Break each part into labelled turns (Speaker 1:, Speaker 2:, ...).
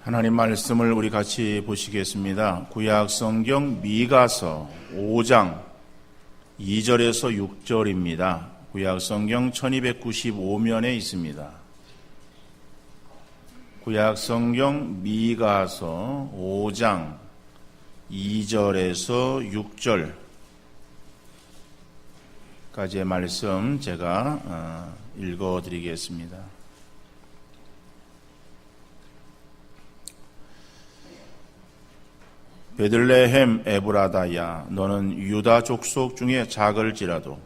Speaker 1: 하나님 말씀을 우리 같이 보시겠습니다. 구약 성경 미가서 5장 2절에서 6절입니다. 구약 성경 1295면에 있습니다. 구약 성경 미가서 5장 2절에서 6절까지의 말씀 제가 읽어드리겠습니다. 베들레헴 에브라다야, 너는 유다 족속 중에 작을지라도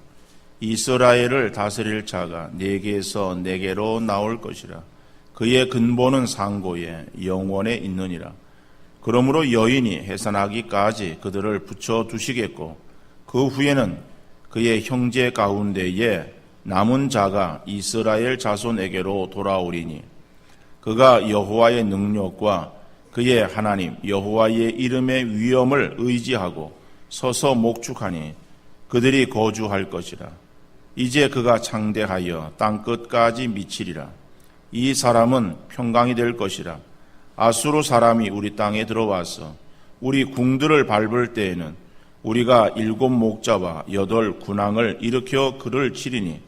Speaker 1: 이스라엘을 다스릴 자가 네게서 네게로 나올 것이라. 그의 근본은 상고에 영원에 있느니라. 그러므로 여인이 해산하기까지 그들을 붙여 두시겠고, 그 후에는 그의 형제 가운데에 남은 자가 이스라엘 자손에게로 돌아오리니, 그가 여호와의 능력과 그의 하나님 여호와의 이름의 위엄을 의지하고 서서 목축하니 그들이 거주할 것이라. 이제 그가 창대하여 땅 끝까지 미치리라. 이 사람은 평강이 될 것이라. 아수르 사람이 우리 땅에 들어와서 우리 궁들을 밟을 때에는 우리가 7 목자와 8 군왕을 일으켜 그를 치리니,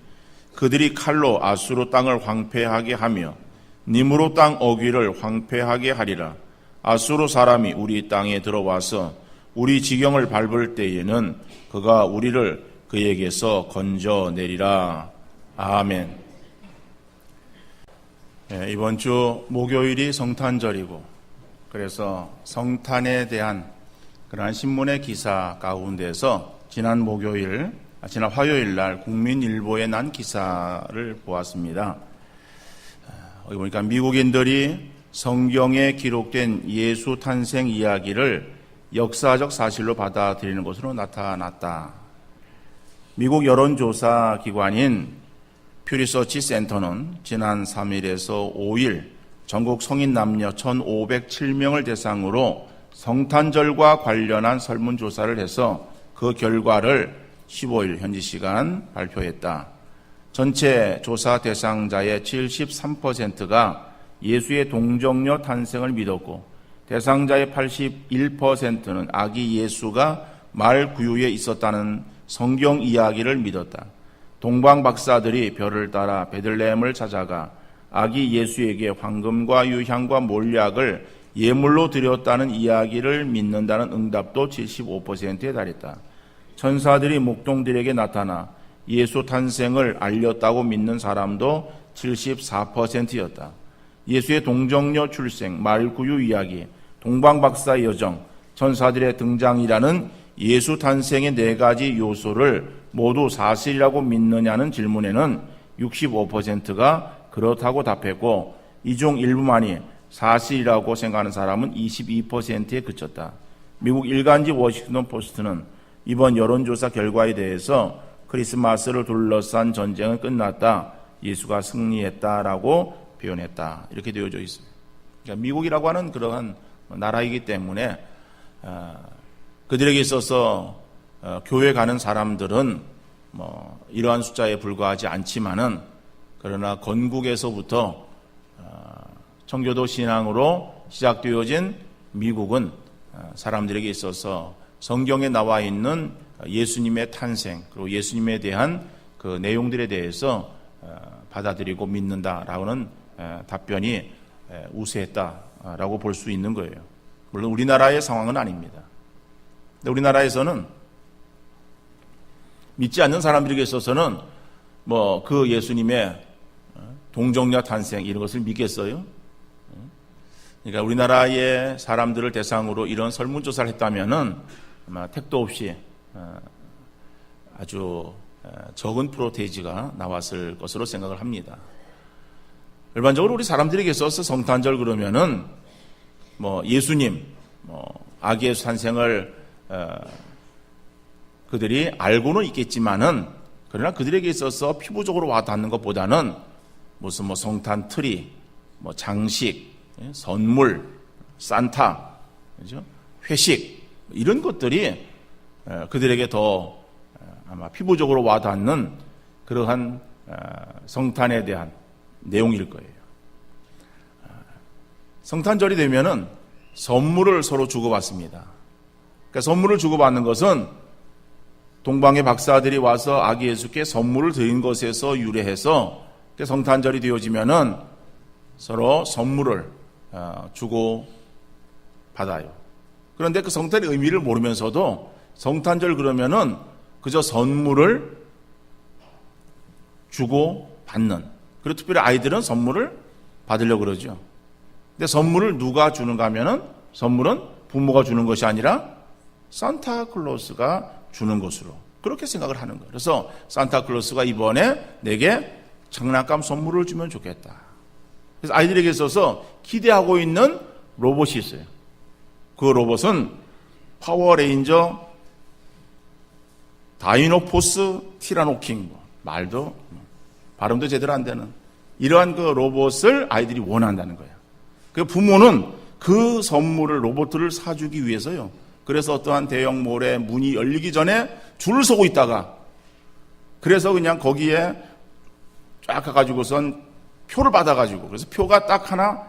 Speaker 1: 그들이 칼로 아수르 땅을 황폐하게 하며 니므로 땅 어귀를 황폐하게 하리라. 아수르 사람이 우리 땅에 들어와서 우리 지경을 밟을 때에는 그가 우리를 그에게서 건져내리라. 아멘. 이번 주 목요일이 성탄절이고, 그래서 성탄에 대한 그러한 신문의 기사 가운데서 지난 화요일 날 국민일보에 난 기사를 보았습니다. 여기 보니까 미국인들이 성경에 기록된 예수 탄생 이야기를 역사적 사실로 받아들이는 것으로 나타났다. 미국 여론조사 기관인 퓨리서치 센터는 지난 3일에서 5일 전국 성인 남녀 1,507명을 대상으로 성탄절과 관련한 설문조사를 해서 그 결과를 15일 현지 시간 발표했다. 전체 조사 대상자의 73%가 예수의 동정녀 탄생을 믿었고, 대상자의 81%는 아기 예수가 말 구유에 있었다는 성경 이야기를 믿었다. 동방 박사들이 별을 따라 베들레헴을 찾아가 아기 예수에게 황금과 유향과 몰약을 예물로 드렸다는 이야기를 믿는다는 응답도 75%에 달했다. 천사들이 목동들에게 나타나 예수 탄생을 알렸다고 믿는 사람도 74%였다. 예수의 동정녀 출생, 말구유 이야기, 동방박사의 여정, 천사들의 등장이라는 예수 탄생의 4가지 요소를 모두 사실이라고 믿느냐는 질문에는 65%가 그렇다고 답했고, 이 중 일부만이 사실이라고 생각하는 사람은 22%에 그쳤다. 미국 일간지 워싱턴 포스트는 이번 여론조사 결과에 대해서 크리스마스를 둘러싼 전쟁은 끝났다, 예수가 승리했다라고 표현했다, 이렇게 되어져 있습니다. 그러니까 미국이라고 하는 그러한 나라이기 때문에 그들에게 있어서 교회 가는 사람들은 이러한 숫자에 불과하지 않지만은, 그러나 건국에서부터 청교도 신앙으로 시작되어진 미국은 사람들에게 있어서 성경에 나와 있는 예수님의 탄생, 그리고 예수님에 대한 그 내용들에 대해서 받아들이고 믿는다라고는 답변이 우세했다라고 볼 수 있는 거예요. 물론 우리나라의 상황은 아닙니다. 근데 우리나라에서는 믿지 않는 사람들에게 있어서는 그 예수님의 동정녀 탄생 이런 것을 믿겠어요? 그러니까 우리나라의 사람들을 대상으로 이런 설문조사를 했다면은 아마 택도 없이 아주 적은 프로테이지가 나왔을 것으로 생각을 합니다. 일반적으로 우리 사람들에게 있어서 성탄절 그러면은 예수님, 아기 예수 탄생을 그들이 알고는 있겠지만은, 그러나 그들에게 있어서 피부적으로 와닿는 것보다는 무슨 성탄 트리, 장식, 선물, 산타, 그죠? 회식, 이런 것들이 그들에게 더 아마 피부적으로 와닿는 그러한 성탄에 대한 내용일 거예요. 성탄절이 되면은 선물을 서로 주고받습니다. 그러니까 선물을 주고받는 것은 동방의 박사들이 와서 아기 예수께 선물을 드린 것에서 유래해서 성탄절이 되어지면은 서로 선물을 주고 받아요. 그런데 그 성탄의 의미를 모르면서도 성탄절 그러면은 그저 선물을 주고 받는. 그리고 특별히 아이들은 선물을 받으려고 그러죠. 근데 선물을 누가 주는가 하면은 선물은 부모가 주는 것이 아니라 산타클로스가 주는 것으로 그렇게 생각을 하는 거예요. 그래서 산타클로스가 이번에 내게 장난감 선물을 주면 좋겠다. 그래서 아이들에게 있어서 기대하고 있는 로봇이 있어요. 그 로봇은 파워레인저 다이노포스 티라노킹, 말도 발음도 제대로 안 되는 이러한 그 로봇을 아이들이 원한다는 거예요. 그 부모는 그 선물을 로봇을 사주기 위해서요. 그래서 어떠한 대형 몰에 문이 열리기 전에 줄을 서고 있다가 그래서 그냥 거기에 쫙 가가지고선 표를 받아가지고 그래서 표가 딱 하나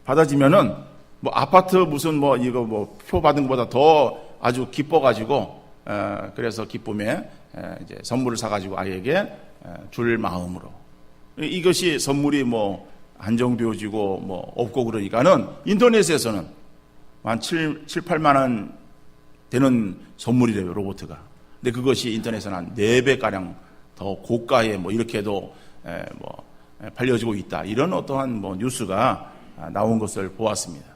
Speaker 1: 받아지면은 뭐 아파트 무슨 뭐 이거 뭐 표 받은 것보다 더 아주 기뻐가지고 그래서 기쁨에 이제 선물을 사가지고 아이에게 줄 마음으로 이것이 선물이 뭐 한정되어지고 뭐 없고 그러니까는 인터넷에서는 한 7, 8만 원 되는 선물이래요, 로봇가. 근데 그것이 인터넷에는 한 4배가량 더 고가에 뭐 이렇게도 뭐 팔려지고 있다. 이런 어떠한 뭐 뉴스가 나온 것을 보았습니다.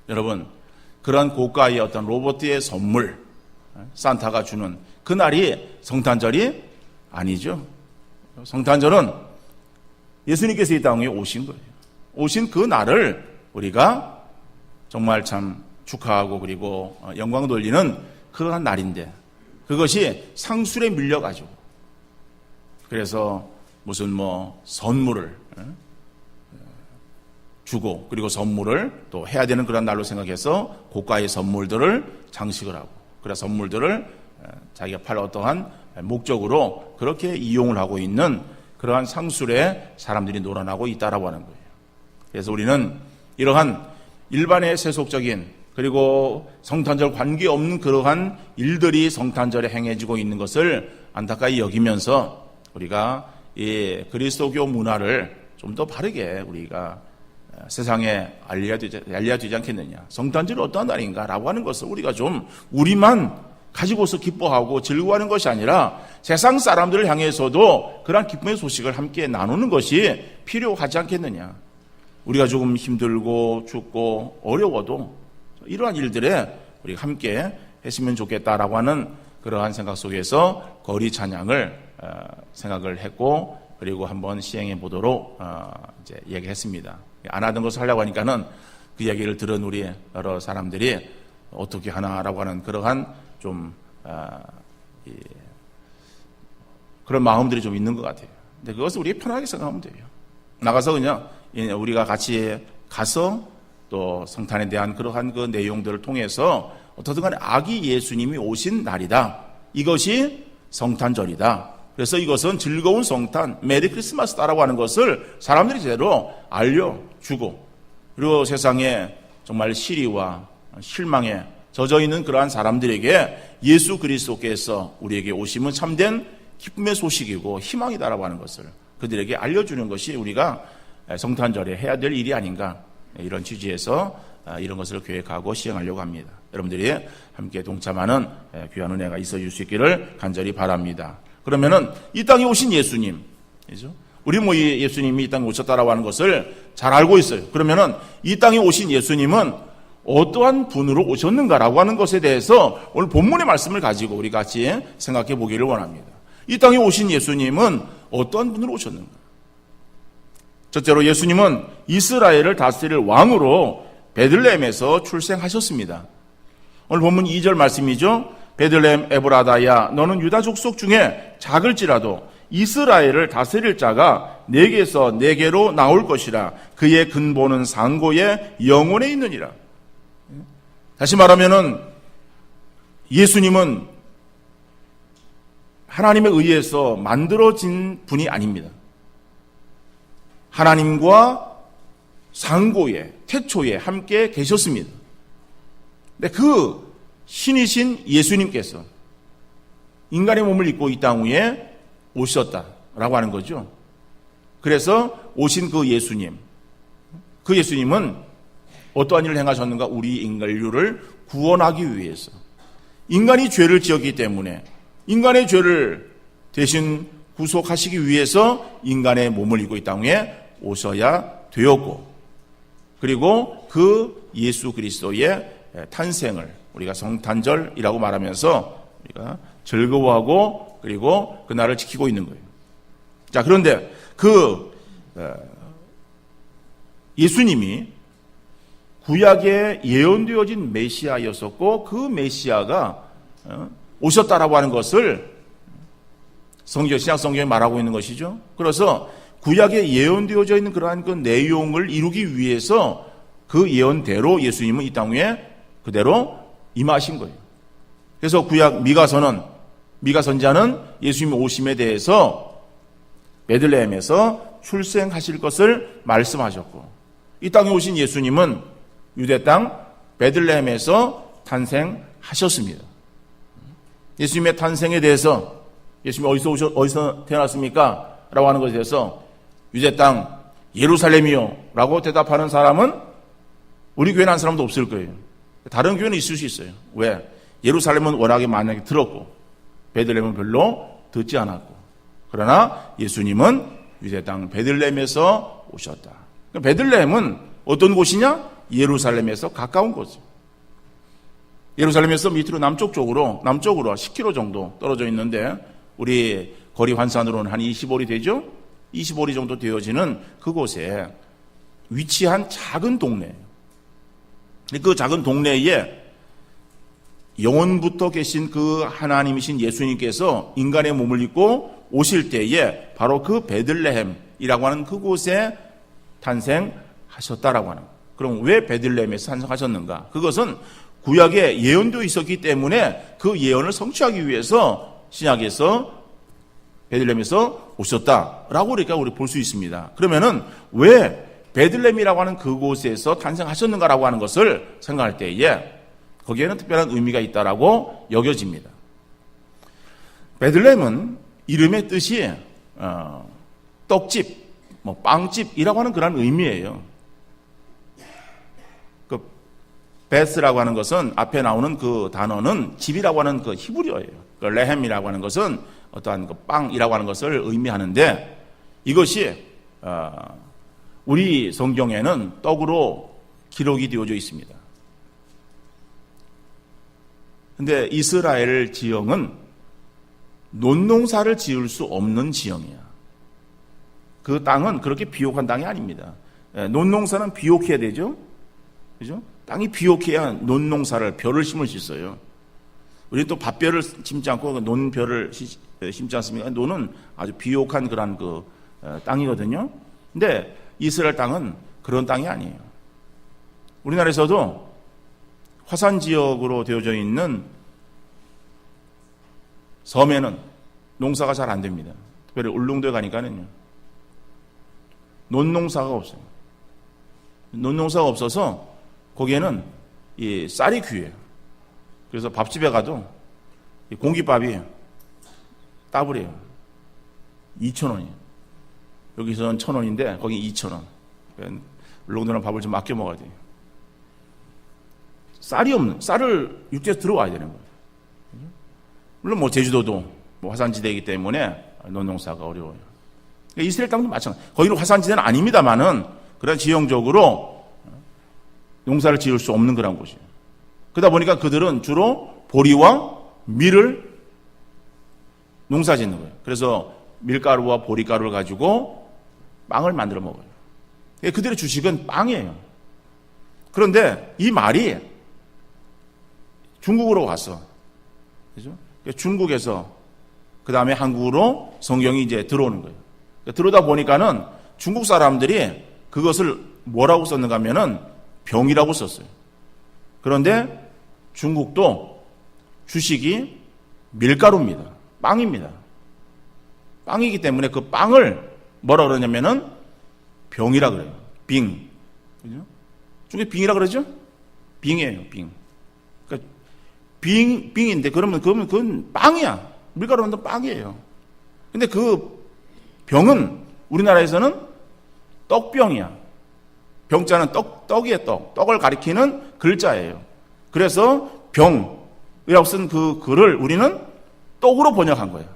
Speaker 1: 여러분, 그런 고가의 어떤 로봇의 선물, 산타가 주는 그날이 성탄절이 아니죠. 성탄절은 예수님께서 이 땅에 오신 거예요. 오신 그 날을 우리가 정말 참 축하하고 그리고 영광 돌리는 그러한 날인데 그것이 상술에 밀려가지고 그래서 무슨 뭐 선물을 주고 그리고 선물을 또 해야 되는 그런 날로 생각해서 고가의 선물들을 장식을 하고 그래서 선물들을 자기가 팔 어떠한 목적으로 그렇게 이용을 하고 있는 그러한 상술에 사람들이 놀아나고 있다라고 하는 거예요. 그래서 우리는 이러한 일반의 세속적인 그리고 성탄절 관계없는 그러한 일들이 성탄절에 행해지고 있는 것을 안타까이 여기면서 우리가 이 그리스도교 문화를 좀 더 바르게 우리가 세상에 알려야 되지 않겠느냐. 성탄절이 어떠한 날인가라고 하는 것을 우리가 좀 우리만 가지고서 기뻐하고 즐거워하는 것이 아니라 세상 사람들을 향해서도 그러한 기쁨의 소식을 함께 나누는 것이 필요하지 않겠느냐. 우리가 조금 힘들고 춥고 어려워도 이러한 일들에 우리가 함께 했으면 좋겠다라고 하는 그러한 생각 속에서 거리 찬양을 생각을 했고 그리고 한번 시행해 보도록 이제 얘기했습니다. 안 하던 것을 하려고 하니까는 그 얘기를 들은 우리 여러 사람들이 어떻게 하나라고 하는 그러한 좀 그런 마음들이 좀 있는 것 같아요. 근데 그것을 우리 편하게 생각하면 돼요. 나가서 그냥 우리가 같이 가서 또 성탄에 대한 그러한 그 내용들을 통해서 어떻든 간에 아기 예수님이 오신 날이다. 이것이 성탄절이다. 그래서 이것은 즐거운 성탄, 메리 크리스마스다라고 하는 것을 사람들이 제대로 알려주고 그리고 세상에 정말 시리와 실망에 젖어 있는 그러한 사람들에게 예수 그리스도께서 우리에게 오심은 참된 기쁨의 소식이고 희망이다라고 하는 것을 그들에게 알려주는 것이 우리가 성탄절에 해야 될 일이 아닌가 이런 취지에서 이런 것을 계획하고 시행하려고 합니다. 여러분들이 함께 동참하는 귀한 은혜가 있어줄 수 있기를 간절히 바랍니다. 그러면은 이 땅에 오신 예수님, 그죠? 우리 뭐 예수님이 이 땅에 오셨다라고 하는 것을 잘 알고 있어요. 그러면은 이 땅에 오신 예수님은 어떠한 분으로 오셨는가라고 하는 것에 대해서 오늘 본문의 말씀을 가지고 우리 같이 생각해 보기를 원합니다. 이 땅에 오신 예수님은 어떠한 분으로 오셨는가? 첫째로 예수님은 이스라엘을 다스릴 왕으로 베들레헴에서 출생하셨습니다. 오늘 본문 2절 말씀이죠. 베들레헴 에브라다야 너는 유다 족속 중에 작을지라도 이스라엘을 다스릴 자가 내게서 내게로 나올 것이라 그의 근본은 상고의 영혼에 있느니라. 다시 말하면은 예수님은 하나님에 의해서 만들어진 분이 아닙니다. 하나님과 상고에, 태초에 함께 계셨습니다. 근데 그 신이신 예수님께서 인간의 몸을 입고 이 땅 위에 오셨다라고 하는 거죠. 그래서 오신 그 예수님은 어떠한 일을 행하셨는가? 우리 인간류를 구원하기 위해서. 인간이 죄를 지었기 때문에 인간의 죄를 대신 구속하시기 위해서 인간의 몸을 입고 이 땅 위에 오셔야 되었고, 그리고 그 예수 그리스도의 탄생을 우리가 성탄절이라고 말하면서 우리가 즐거워하고 그리고 그 날을 지키고 있는 거예요. 자, 그런데 그 예수님이 구약에 예언되어진 메시아였었고 그 메시아가 오셨다라고 하는 것을 신약 성경에 말하고 있는 것이죠. 그래서 구약에 예언되어져 있는 그러한 그 내용을 이루기 위해서 그 예언대로 예수님은 이 땅 위에 그대로 임하신 거예요. 그래서 구약 미가 선지자는 예수님의 오심에 대해서 베들레헴에서 출생하실 것을 말씀하셨고, 이 땅에 오신 예수님은 유대 땅 베들레헴에서 탄생하셨습니다. 예수님의 탄생에 대해서 예수님이 어디서 태어났습니까? 라고 하는 것에 대해서 유대 땅 예루살렘이요 라고 대답하는 사람은 우리 교회는 한 사람도 없을 거예요. 다른 교회는 있을 수 있어요. 왜? 예루살렘은 워낙에 만약에 들었고 베들레헴은 별로 듣지 않았고, 그러나 예수님은 유대 땅 베들레헴에서 오셨다. 베들레헴은 어떤 곳이냐? 예루살렘에서 가까운 곳이에요. 예루살렘에서 밑으로 남쪽으로 10km 정도 떨어져 있는데 우리 거리 환산으로는 한 25里되죠? 25里정도 되어지는 그곳에 위치한 작은 동네예요. 그 작은 동네에 영원부터 계신 그 하나님이신 예수님께서 인간의 몸을 입고 오실 때에 바로 그 베들레헴이라고 하는 그곳에 탄생하셨다라고 하는 거예요. 그럼 왜 베들레헴에서 탄생하셨는가? 그것은 구약에 예언도 있었기 때문에 그 예언을 성취하기 위해서 신약에서 베들레헴에서 오셨다라고 우리가 볼 수 있습니다. 그러면은 왜 베들레헴이라고 하는 그곳에서 탄생하셨는가라고 하는 것을 생각할 때에 거기에는 특별한 의미가 있다라고 여겨집니다. 베들레헴은 이름의 뜻이 떡집, 빵집이라고 하는 그런 의미예요. 그 베스라고 하는 것은 앞에 나오는 그 단어는 집이라고 하는 그 히브리어예요. 그 레헴이라고 하는 것은 어떠한 그 빵이라고 하는 것을 의미하는데, 이것이 우리 성경에는 떡으로 기록이 되어져 있습니다. 근데 이스라엘 지형은 논농사를 지을 수 없는 지형이야. 그 땅은 그렇게 비옥한 땅이 아닙니다. 논농사는 비옥해야 되죠? 그죠? 땅이 비옥해야 논농사를, 벼를 심을 수 있어요. 우리 또 밭벼를 심지 않고 논벼를 심지 않습니까? 논은 아주 비옥한 그런 그 땅이거든요. 근데 이스라엘 땅은 그런 땅이 아니에요. 우리나라에서도 화산 지역으로 되어져 있는 섬에는 농사가 잘 안 됩니다. 특별히 울릉도에 가니까는요. 논농사가 없어요. 논농사가 없어서 거기에는 이 쌀이 귀해요. 그래서 밥집에 가도 이 공깃밥이 따블이에요. 2,000원이에요. 여기서는 1,000원인데 거기 2,000원. 울릉도는 밥을 좀 아껴 먹어야 돼요. 쌀을 육지에서 들어와야 되는 거예요. 물론 제주도도 화산지대이기 때문에 논농사가 어려워요. 이스라엘 땅도 마찬가지예요. 거기는 화산지대는 아닙니다만은 그런 지형적으로 농사를 지을 수 없는 그런 곳이에요. 그러다 보니까 그들은 주로 보리와 밀을 농사 짓는 거예요. 그래서 밀가루와 보리가루를 가지고 빵을 만들어 먹어요. 그들의 주식은 빵이에요. 그런데 이 말이 중국으로 왔어. 그죠? 중국에서 그 다음에 한국으로 성경이 이제 들어오는 거예요. 들어오다 보니까는 중국 사람들이 그것을 뭐라고 썼는가 하면은 병이라고 썼어요. 그런데 중국도 주식이 밀가루입니다. 빵입니다. 빵이기 때문에 그 빵을 뭐라 그러냐면은 병이라 그래요. 빙. 그죠? 중에 빙이라 그러죠? 빙이에요, 빙. 그러니까 빙인데 그러면 그건 빵이야. 밀가루 만든 빵이에요. 근데 그 병은 우리나라에서는 떡병이야. 병자는 떡이에요, 떡. 떡을 가리키는 글자예요. 그래서 병이라고 쓴 그 글을 우리는 떡으로 번역한 거예요.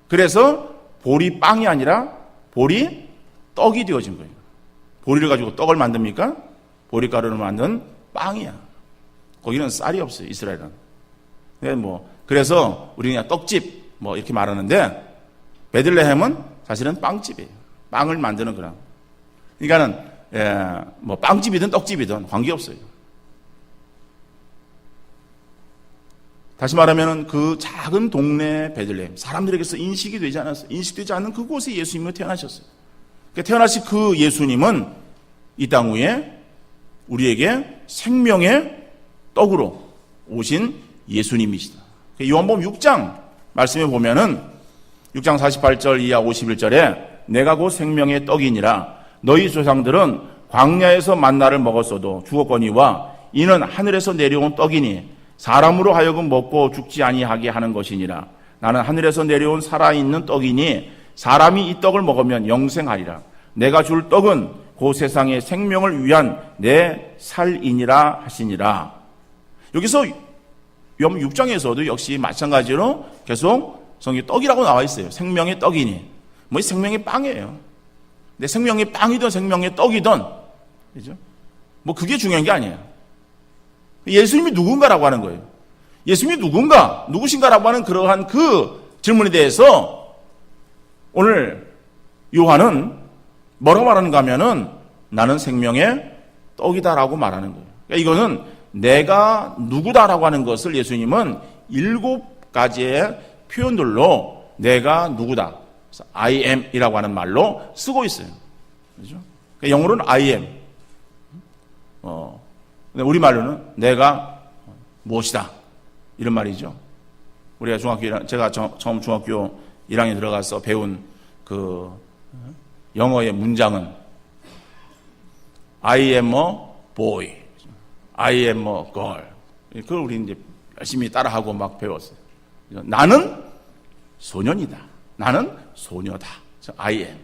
Speaker 1: 그래서 보리 빵이 아니라 보리 떡이 되어진 거예요. 보리를 가지고 떡을 만듭니까? 보리가루를 만든 빵이야. 거기는 쌀이 없어요, 이스라엘은. 그래서 우리 그냥 떡집 이렇게 말하는데 베들레헴은 사실은 빵집이에요. 빵을 만드는 그런. 그러니까는 빵집이든 떡집이든 관계없어요. 다시 말하면 그 작은 동네 베들레헴, 사람들에게서 인식되지 않는 그곳에 예수님은 태어나셨어요. 그러니까 태어나신 그 예수님은 이 땅 위에 우리에게 생명의 떡으로 오신 예수님이시다. 요한복음 6장 말씀에 보면은 6장 48절 이하 51절에 내가 곧 생명의 떡이니라 너희 조상들은 광야에서 만나를 먹었어도 죽었거니와 이는 하늘에서 내려온 떡이니 사람으로 하여금 먹고 죽지 아니하게 하는 것이니라. 나는 하늘에서 내려온 살아있는 떡이니 사람이 이 떡을 먹으면 영생하리라. 내가 줄 떡은 그 세상의 생명을 위한 내 살이니라 하시니라. 여기서 요한복음 6장에서도 역시 마찬가지로 계속 성경에 떡이라고 나와 있어요. 생명의 떡이니. 생명의 빵이에요. 근데 생명의 빵이든 생명의 떡이든, 그죠? 그게 중요한 게 아니에요. 예수님이 누군가라고 하는 거예요. 예수님이 누구신가라고 하는 그러한 그 질문에 대해서 오늘 요한은 뭐라고 말하는가 하면은 나는 생명의 떡이다라고 말하는 거예요. 그러니까 이거는 내가 누구다라고 하는 것을 예수님은 7가지의 표현들로 내가 누구다. I am 이라고 하는 말로 쓰고 있어요. 그렇죠? 그러니까 영어로는 I am. 우리말로는 내가 무엇이다. 이런 말이죠. 우리가 제가 처음 중학교 1학년 들어가서 배운 그 영어의 문장은 I am a boy. I am a girl. 그걸 우리 이제 열심히 따라하고 막 배웠어요. 나는 소년이다. 나는 소녀다. I am.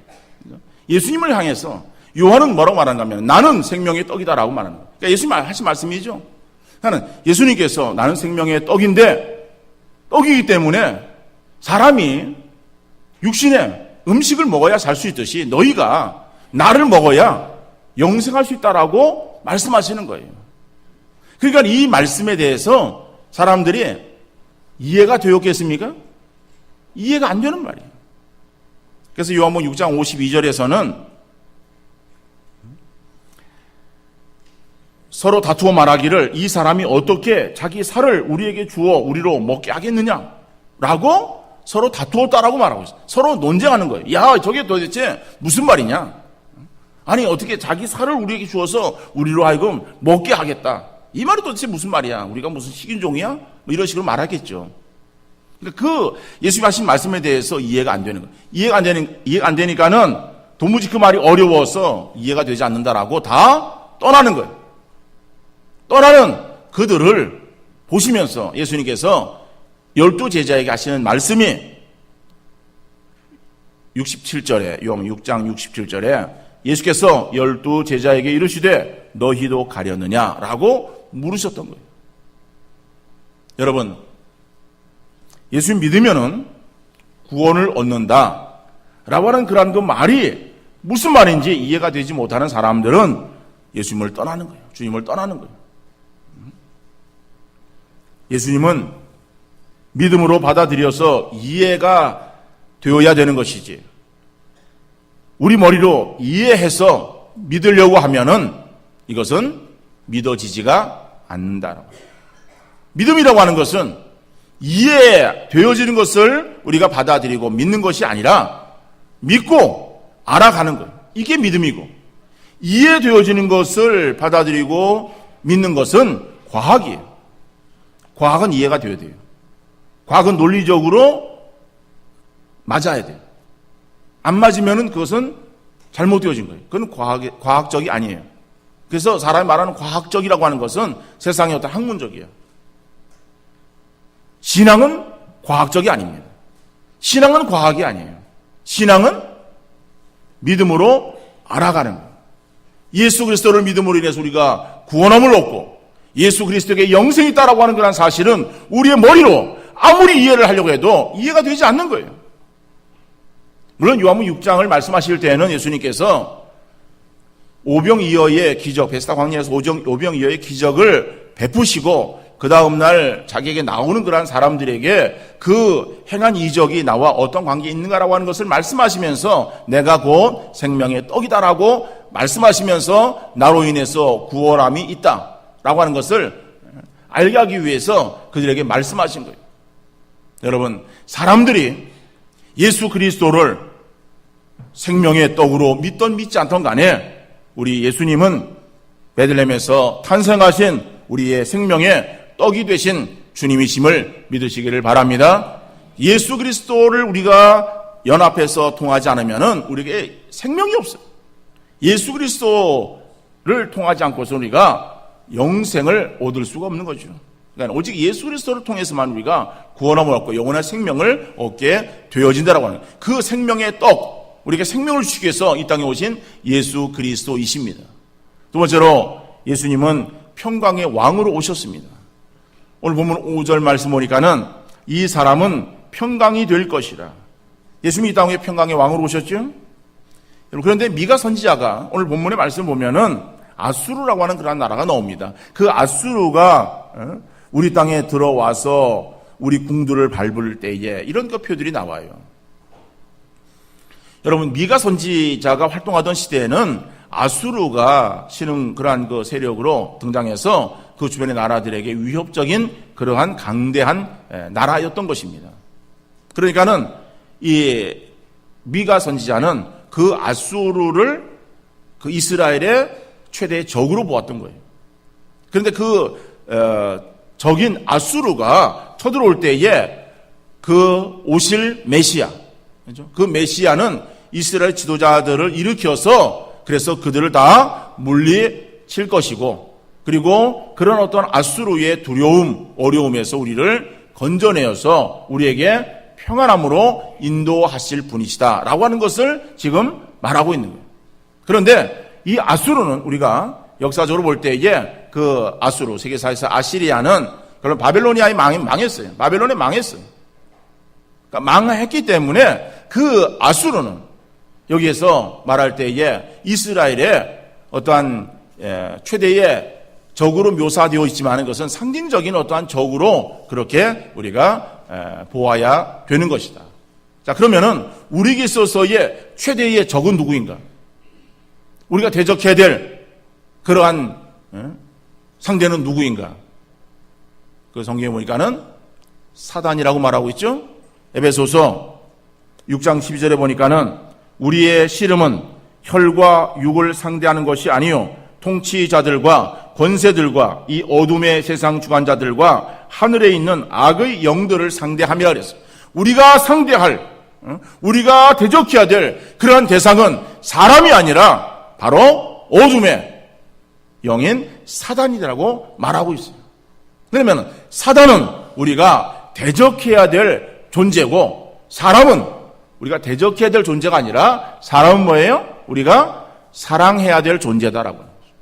Speaker 1: 예수님을 향해서 요한은 뭐라고 말하는가 하면 나는 생명의 떡이다라고 말하는 거예요. 그러니까 예수님 하신 말씀이죠. 나는 예수님께서 나는 생명의 떡인데 떡이기 때문에 사람이 육신의 음식을 먹어야 살 수 있듯이 너희가 나를 먹어야 영생할 수 있다라고 말씀하시는 거예요. 그러니까 이 말씀에 대해서 사람들이 이해가 되었겠습니까? 이해가 안 되는 말이에요. 그래서 요한복음 6장 52절에서는 서로 다투어 말하기를 이 사람이 어떻게 자기 살을 우리에게 주어 우리로 먹게 하겠느냐라고 서로 다투었다라고 말하고 있어요. 서로 논쟁하는 거예요. 야, 저게 도대체 무슨 말이냐? 아니, 어떻게 자기 살을 우리에게 주어서 우리로 하여금 먹게 하겠다. 이 말이 도대체 무슨 말이야? 우리가 무슨 식인종이야? 이런 식으로 말하겠죠. 그러니까 그 예수님 하신 말씀에 대해서 이해가 안 되는 거예요. 이해가 안 되니까는 도무지 그 말이 어려워서 이해가 되지 않는다라고 다 떠나는 거예요. 떠나는 그들을 보시면서 예수님께서 12제자에게 하시는 말씀이 67절에 요한복음 6장 67절에 예수께서 12제자에게 이르시되 너희도 가려느냐라고 물으셨던 거예요. 여러분, 예수 믿으면은 구원을 얻는다라고 하는 그런 그 말이 무슨 말인지 이해가 되지 못하는 사람들은 예수님을 떠나는 거예요. 주님을 떠나는 거예요. 예수님은 믿음으로 받아들여서 이해가 되어야 되는 것이지 우리 머리로 이해해서 믿으려고 하면은 이것은 믿어지지가 않는다. 믿음이라고 하는 것은 이해되어지는 것을 우리가 받아들이고 믿는 것이 아니라 믿고 알아가는 거예요. 이게 믿음이고 이해되어지는 것을 받아들이고 믿는 것은 과학이에요. 과학은 이해가 되어야 돼요. 과학은 논리적으로 맞아야 돼요. 안 맞으면은 그것은 잘못되어진 거예요. 그건 과학적이 아니에요. 그래서 사람이 말하는 과학적이라고 하는 것은 세상의 어떤 학문적이에요. 신앙은 과학적이 아닙니다. 신앙은 과학이 아니에요. 신앙은 믿음으로 알아가는 거예요. 예수 그리스도를 믿음으로 인해서 우리가 구원함을 얻고 예수 그리스도에게 영생이 있다라고 하는 그런 사실은 우리의 머리로 아무리 이해를 하려고 해도 이해가 되지 않는 거예요. 물론 요한복음 6장을 말씀하실 때에는 예수님께서 오병이어의 기적, 베스다 광야에서 오병이어의 기적을 베푸시고 그 다음날 자기에게 나오는 그러한 사람들에게 그 행한 이적이 나와 어떤 관계에 있는가라고 하는 것을 말씀하시면서 내가 곧 생명의 떡이다라고 말씀하시면서 나로 인해서 구원함이 있다라고 하는 것을 알게 하기 위해서 그들에게 말씀하신 거예요. 여러분, 사람들이 예수 그리스도를 생명의 떡으로 믿던 믿지 않던 간에 우리 예수님은 베들레헴에서 탄생하신 우리의 생명의 떡이 되신 주님이심을 믿으시기를 바랍니다. 예수 그리스도를 우리가 연합해서 통하지 않으면 우리에게 생명이 없어요. 예수 그리스도를 통하지 않고서 우리가 영생을 얻을 수가 없는 거죠. 그러니까 오직 예수 그리스도를 통해서만 우리가 구원함을 얻고 영원한 생명을 얻게 되어진다라고 하는 그 생명의 떡, 우리에게 생명을 주시기 위해서 이 땅에 오신 예수 그리스도이십니다. 두 번째로 예수님은 평강의 왕으로 오셨습니다. 오늘 보면 5절 말씀 보니까는 이 사람은 평강이 될 것이라. 예수님이 이 땅에 평강의 왕으로 오셨죠? 그런데 미가 선지자가 오늘 본문의 말씀을 보면은 아수르라고 하는 그런 나라가 나옵니다. 그 아수르가 우리 땅에 들어와서 우리 궁들을 밟을 때에 이런 그 표들이 나와요. 여러분, 미가 선지자가 활동하던 시대에는 아수르가 실은 그러한 그 세력으로 등장해서 그 주변의 나라들에게 위협적인 그러한 강대한 나라였던 것입니다. 그러니까는 이 미가 선지자는 그 아수르를 그 이스라엘의 최대의 적으로 보았던 거예요. 그런데 그 적인 아수르가 쳐들어올 때에 그 오실 메시아, 그렇죠? 그 메시아는 이스라엘 지도자들을 일으켜서 그래서 그들을 다 물리칠 것이고, 그리고 그런 어떤 아수르의 두려움, 어려움에서 우리를 건져내어서 우리에게 평안함으로 인도하실 분이시다라고 하는 것을 지금 말하고 있는 거예요. 그런데 이 아수르는 우리가 역사적으로 볼 때에 그 아수르, 세계사에서 아시리아는 그런 바벨로니아에 망했어요. 바벨론에 망했어요. 그러니까 망했기 때문에 그 아수르는 여기에서 말할 때에 이스라엘의 어떠한 최대의 적으로 묘사되어 있지만 그것은 상징적인 어떠한 적으로 그렇게 우리가 보아야 되는 것이다. 자, 그러면은 우리에게 있어서의 최대의 적은 누구인가? 우리가 대적해야 될 그러한 상대는 누구인가? 그 성경에 보니까는 사단이라고 말하고 있죠. 에베소서 6장 12절에 보니까는 우리의 씨름은 혈과 육을 상대하는 것이 아니요 통치자들과 권세들과 이 어둠의 세상 주관자들과 하늘에 있는 악의 영들을 상대하며 그랬어요. 우리가 상대할, 우리가 대적해야 될 그러한 대상은 사람이 아니라 바로 어둠의 영인 사단이라고 말하고 있어요. 그러면 사단은 우리가 대적해야 될 존재고, 사람은 우리가 대적해야 될 존재가 아니라 사람은 뭐예요? 우리가 사랑해야 될 존재다라고 하는 거죠.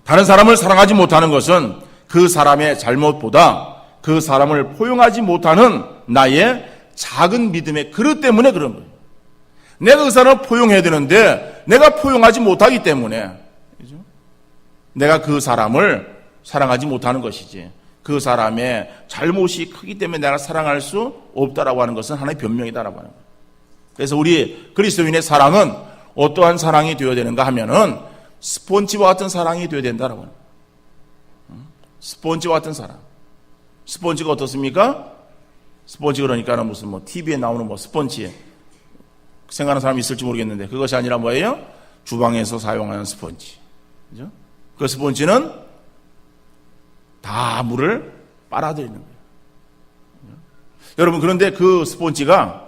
Speaker 1: 다른 사람을 사랑하지 못하는 것은 그 사람의 잘못보다 그 사람을 포용하지 못하는 나의 작은 믿음의 그릇 때문에 그런 거예요. 내가 그 사람을 포용해야 되는데 내가 포용하지 못하기 때문에, 그죠? 내가 그 사람을 사랑하지 못하는 것이지, 그 사람의 잘못이 크기 때문에 내가 사랑할 수 없다라고 하는 것은 하나의 변명이다라고 하는 거예요. 그래서 우리 그리스도인의 사랑은 어떠한 사랑이 되어야 되는가 하면은 스폰지와 같은 사랑이 되어야 된다라고 하는 거예요. 스폰지와 같은 사랑. 스폰지가 어떻습니까? 스폰지 그러니까는 무슨 뭐 TV에 나오는 뭐 스폰지 생각하는 사람이 있을지 모르겠는데 그것이 아니라 뭐예요? 주방에서 사용하는 스폰지. 그죠? 그 스폰지는 다 물을 빨아들이는 거예요. 여러분, 그런데 그 스폰지가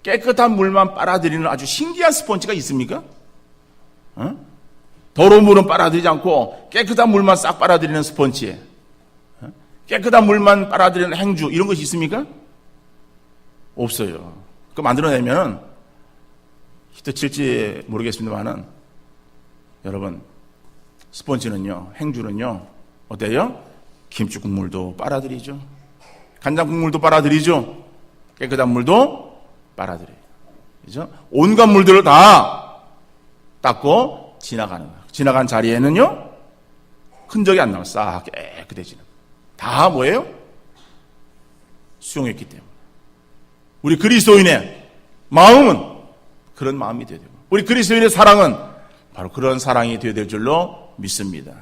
Speaker 1: 깨끗한 물만 빨아들이는 아주 신기한 스폰지가 있습니까? 더러운 물은 빨아들이지 않고 깨끗한 물만 싹 빨아들이는 스펀지, 깨끗한 물만 빨아들이는 행주, 이런 것이 있습니까? 없어요. 그거 만들어내면 히트 칠지 모르겠습니다만은 여러분, 스펀지는요, 행주는요, 어때요? 김치 국물도 빨아들이죠. 간장 국물도 빨아들이죠. 깨끗한 물도 빨아들여요. 그죠? 온갖 물들을 다 닦고 지나가는 거예요. 지나간 자리에는요, 흔적이 안 나와요. 싹 깨끗해지는. 다 뭐예요? 수용했기 때문에. 우리 그리스도인의 마음은 그런 마음이 되어야 되고, 우리 그리스도인의 사랑은 바로 그런 사랑이 되어야 될 줄로 믿습니다.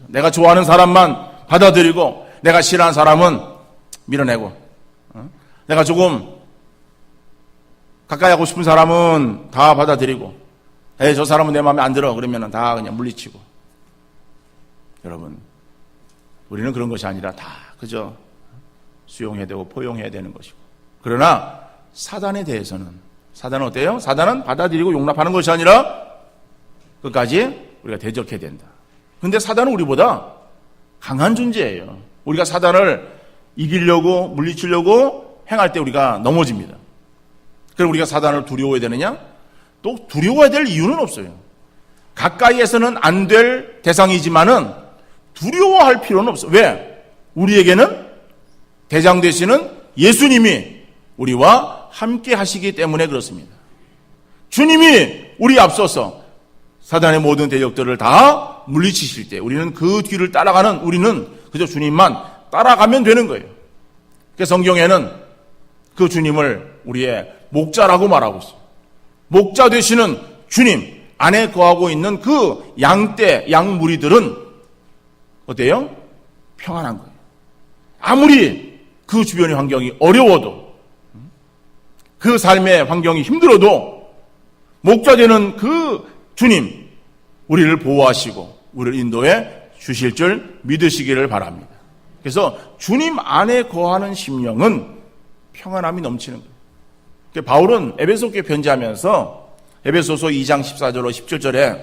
Speaker 1: 내가 좋아하는 사람만 받아들이고, 내가 싫어하는 사람은 밀어내고, 내가 조금 가까이 하고 싶은 사람은 다 받아들이고, 저 사람은 내 마음에 안 들어 그러면 다 그냥 물리치고. 여러분, 우리는 그런 것이 아니라 다 그저 수용해야 되고 포용해야 되는 것이고. 그러나 사단에 대해서는, 사단은 어때요? 사단은 받아들이고 용납하는 것이 아니라 끝까지 우리가 대적해야 된다. 근데 사단은 우리보다 강한 존재예요. 우리가 사단을 이기려고 물리치려고 행할 때 우리가 넘어집니다. 그럼 우리가 사단을 두려워해야 되느냐? 또 두려워해야 될 이유는 없어요. 가까이에서는 안 될 대상이지만은 두려워할 필요는 없어요. 왜? 우리에게는 대장 되시는 예수님이 우리와 함께 하시기 때문에 그렇습니다. 주님이 우리 앞서서 사단의 모든 대적들을 다 물리치실 때 우리는 그 뒤를 따라가는, 우리는 그저 주님만 따라가면 되는 거예요. 그래서 성경에는 그 주님을 우리의 목자라고 말하고 있어요. 목자 되시는 주님 안에 거하고 있는 그 양떼, 양무리들은 어때요? 평안한 거예요. 아무리 그 주변의 환경이 어려워도, 그 삶의 환경이 힘들어도 목자 되는 그 주님, 우리를 보호하시고 우리를 인도해 주실 줄 믿으시기를 바랍니다. 그래서 주님 안에 거하는 심령은 평안함이 넘치는 거예요. 바울은 에베소교회 편지하면서 에베소서 2장 14절로 17절에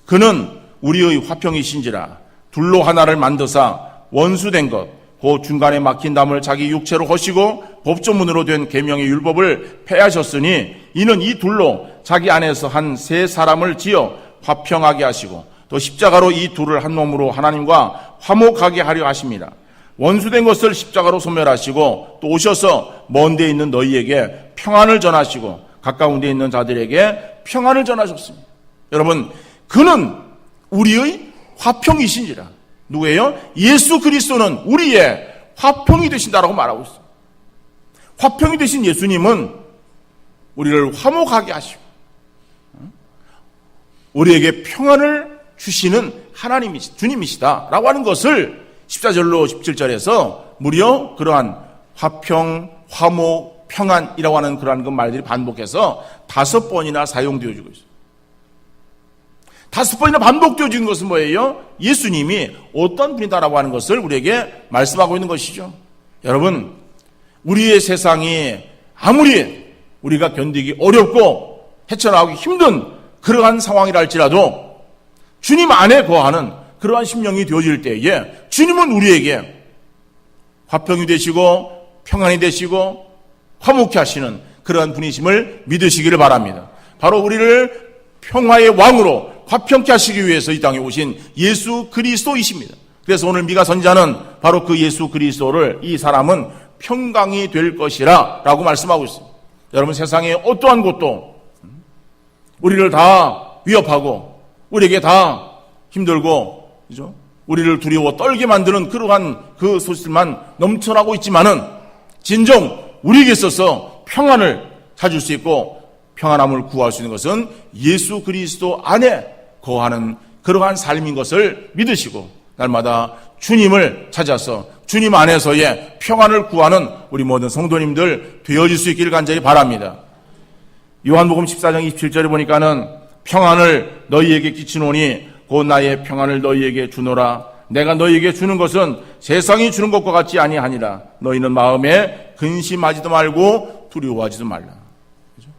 Speaker 1: 그는 우리의 화평이신지라 둘로 하나를 만드사 원수된 것 그 중간에 막힌 담을 자기 육체로 허시고 법조문으로 된 계명의 율법을 폐하셨으니 이는 이 둘로 자기 안에서 한 세 사람을 지어 화평하게 하시고 또 십자가로 이 둘을 한 몸으로 하나님과 화목하게 하려 하십니다. 원수된 것을 십자가로 소멸하시고 또 오셔서 먼 데 있는 너희에게 평안을 전하시고 가까운 데 있는 자들에게 평안을 전하셨습니다. 여러분, 그는 우리의 화평이신지라. 누구예요? 예수 그리스도는 우리의 화평이 되신다라고 말하고 있어요. 화평이 되신 예수님은 우리를 화목하게 하시고 우리에게 평안을 주시는 주님이시다라고 하는 것을 14절로 17절에서 무려 그러한 화평, 화목, 평안이라고 하는 그러한 그 말들이 반복해서 5번이나 사용되어지고 있어요. 5번이나 반복되어지는 것은 뭐예요? 예수님이 어떤 분이다라고 하는 것을 우리에게 말씀하고 있는 것이죠. 여러분, 우리의 세상이 아무리 우리가 견디기 어렵고 헤쳐나가기 힘든 그러한 상황이라 할지라도 주님 안에 거하는 그러한 심령이 되어질 때에 주님은 우리에게 화평이 되시고 평안이 되시고 화목케 하시는 그러한 분이심을 믿으시기를 바랍니다. 바로 우리를 평화의 왕으로 화평케 하시기 위해서 이 땅에 오신 예수 그리스도이십니다. 그래서 오늘 미가 선지자는 바로 그 예수 그리스도를, 이 사람은 평강이 될 것이라 라고 말씀하고 있습니다. 여러분, 세상에 어떠한 것도 우리를 다 위협하고 우리에게 다 힘들고, 그죠? 우리를 두려워 떨게 만드는 그러한 그 소식만 넘쳐나고 있지만은 진정 우리에게 있어서 평안을 찾을 수 있고 평안함을 구할 수 있는 것은 예수 그리스도 안에 거하는 그러한 삶인 것을 믿으시고 날마다 주님을 찾아서 주님 안에서의 평안을 구하는 우리 모든 성도님들 되어질 수 있기를 간절히 바랍니다. 요한복음 14장 27절에 보니까는 평안을 너희에게 끼치노니 곧 나의 평안을 너희에게 주노라. 내가 너희에게 주는 것은 세상이 주는 것과 같지 아니하니라. 너희는 마음에 근심하지도 말고 두려워하지도 말라.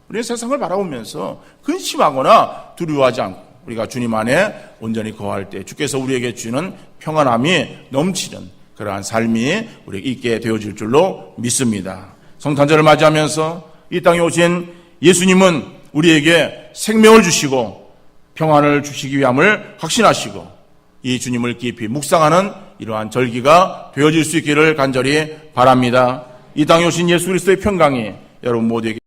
Speaker 1: 우리는 세상을 바라보면서 근심하거나 두려워하지 않고 우리가 주님 안에 온전히 거할 때 주께서 우리에게 주는 평안함이 넘치는 그러한 삶이 우리에게 있게 되어질 줄로 믿습니다. 성탄절을 맞이하면서 이 땅에 오신 예수님은 우리에게 생명을 주시고 평안을 주시기 위함을 확신하시고 이 주님을 깊이 묵상하는 이러한 절기가 되어질 수 있기를 간절히 바랍니다. 이 땅에 오신 예수 그리스도의 평강이 여러분 모두에게